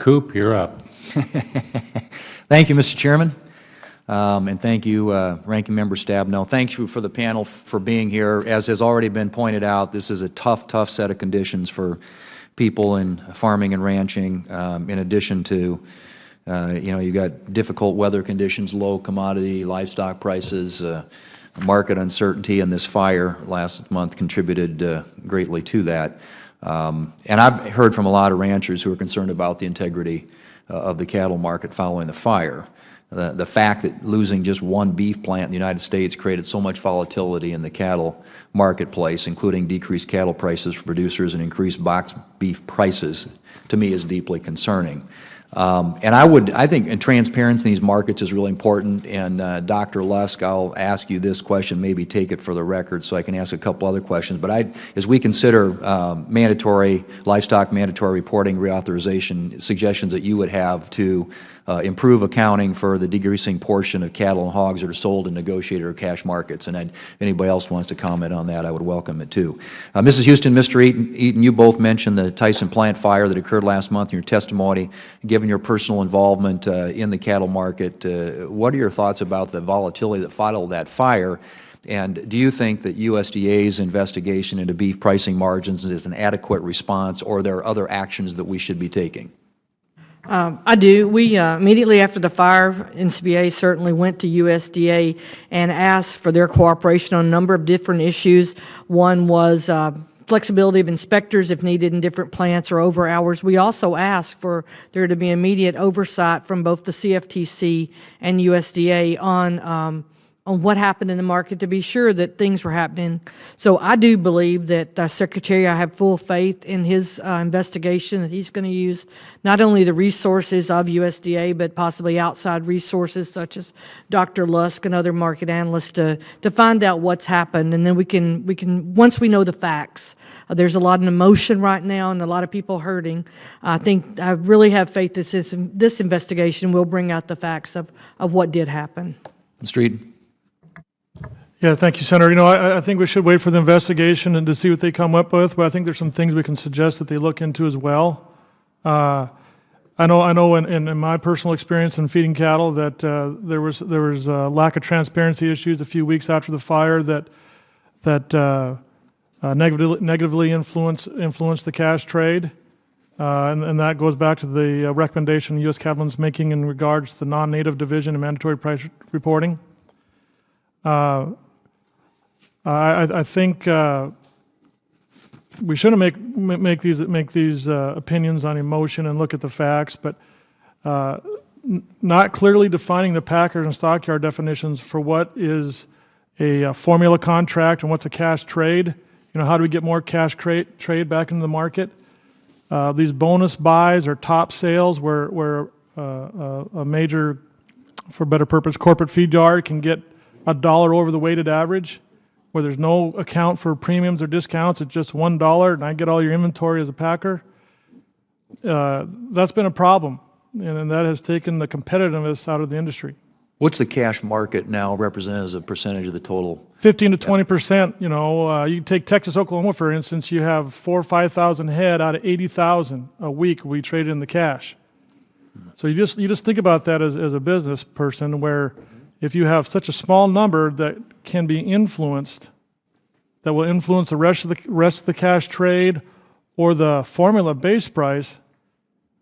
Coop, you're up. Thank you, Mr. Chairman, and thank you, Ranking Member Stabenow. Thank you for the panel for being here. As has already been pointed out, this is a tough set of conditions for people in farming and ranching. In addition to, you've got difficult weather conditions, low commodity livestock prices, market uncertainty, and this fire last month contributed greatly to that. And I've heard from a lot of ranchers who are concerned about the integrity of the cattle market following the fire. The fact that losing just one beef plant in the United States created so much volatility in the cattle marketplace, including decreased cattle prices for producers and increased box beef prices, to me is deeply concerning. And I think transparency in these markets is really important. And Dr. Lusk, I'll ask you this question, maybe take it for the record so I can ask a couple other questions. But as we consider livestock mandatory reporting reauthorization, suggestions that you would have to improve accounting for the decreasing portion of cattle and hogs that are sold in negotiated or cash markets. And if anybody else wants to comment on that, I would welcome it too. Mrs. Houston, Mr. Eaton, you both mentioned the Tyson plant fire that occurred last month in your testimony. Given your personal involvement in the cattle market, what are your thoughts about the volatility that followed that fire? And do you think that USDA's investigation into beef pricing margins is an adequate response, or are there other actions that we should be taking? I do. We immediately after the fire, NCBA certainly went to USDA and asked for their cooperation on a number of different issues. One was flexibility of inspectors if needed in different plants or over hours. We also asked for there to be immediate oversight from both the CFTC and USDA on what happened in the market to be sure that things were happening. So I do believe that Secretary, I have full faith in his investigation, that he's going to use not only the resources of USDA, but possibly outside resources such as Dr. Lusk and other market analysts to find out what's happened. And then we can once we know the facts, there's a lot of emotion right now and a lot of people hurting. I really have faith that this investigation will bring out the facts of what did happen. Mr. Eaton. Yeah, thank you, Senator. I think we should wait for the investigation and to see what they come up with, but I think there's some things we can suggest that they look into as well. I know in my personal experience in feeding cattle that there was a lack of transparency issues a few weeks after the fire that negatively influenced the cash trade, and that goes back to the recommendation U.S. Cattlemen's making in regards to the non-native division and mandatory price reporting. I think we shouldn't make these opinions on emotion and look at the facts, but not clearly defining the packers and stockyard definitions for what is a formula contract and what's a cash trade. How do we get more cash trade back into the market? These bonus buys or top sales where a major, for better purpose, corporate feed yard can get $1 over the weighted average, where there's no account for premiums or discounts, it's just $1 and I get all your inventory as a packer. That's been a problem, and that has taken the competitiveness out of the industry. What's the cash market now represent as a percentage of the total? 15 to 20%. You take Texas, Oklahoma, for instance, you have 4,000 or 5,000 head out of 80,000 a week we trade in the cash. So you just think about that as a business person, where if you have such a small number that can be influenced, that will influence the rest of the cash trade or the formula base price,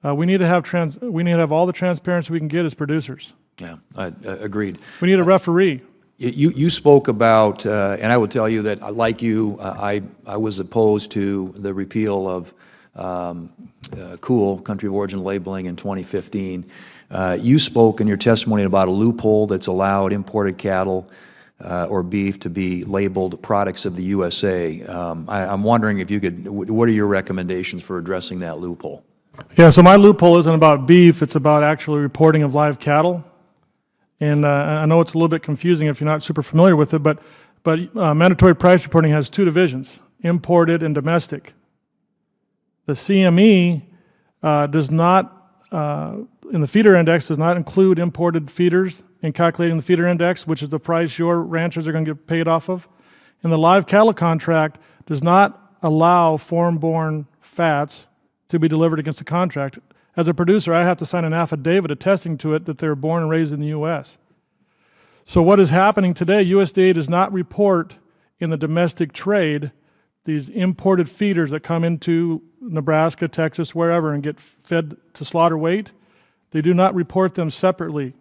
we need to have all the transparency we can get as producers. Yeah, I agreed. We need a referee. You spoke about, and I will tell you that, like you, I was opposed to the repeal of COOL, country of origin labeling, in 2015. You spoke in your testimony about a loophole that's allowed imported cattle or beef to be labeled products of the USA. I'm wondering if you could, what are your recommendations for addressing that loophole? Yeah, so my loophole isn't about beef, it's about actually reporting of live cattle. And I know it's a little bit confusing if you're not super familiar with it, but mandatory price reporting has two divisions, imported and domestic. The CME does not, in the feeder index, does not include imported feeders in calculating the feeder index, which is the price your ranchers are going to get paid off of. And the live cattle contract does not allow foreign-born fats to be delivered against the contract. As a producer, I have to sign an affidavit attesting to it that they were born and raised in the U.S. So what is happening today, USDA does not report in the domestic trade these imported feeders that come into Nebraska, Texas, wherever, and get fed to slaughter weight. They do not report them separately.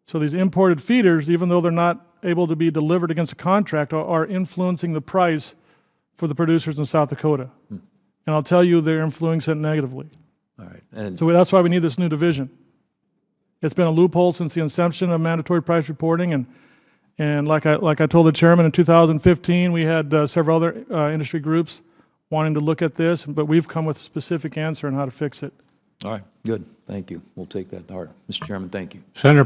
So these imported feeders, even though they're not able to be delivered against a contract, are influencing the price for the producers in South Dakota. And I'll tell you, they're influencing it negatively. All right. And So that's why we need this new division. It's been a loophole since the inception of mandatory price reporting, and like I told the chairman, in 2015, we had several other industry groups wanting to look at this, but we've come with a specific answer on how to fix it. all right, good. Thank you. We'll take that to heart. Mr. Chairman, thank you. Senator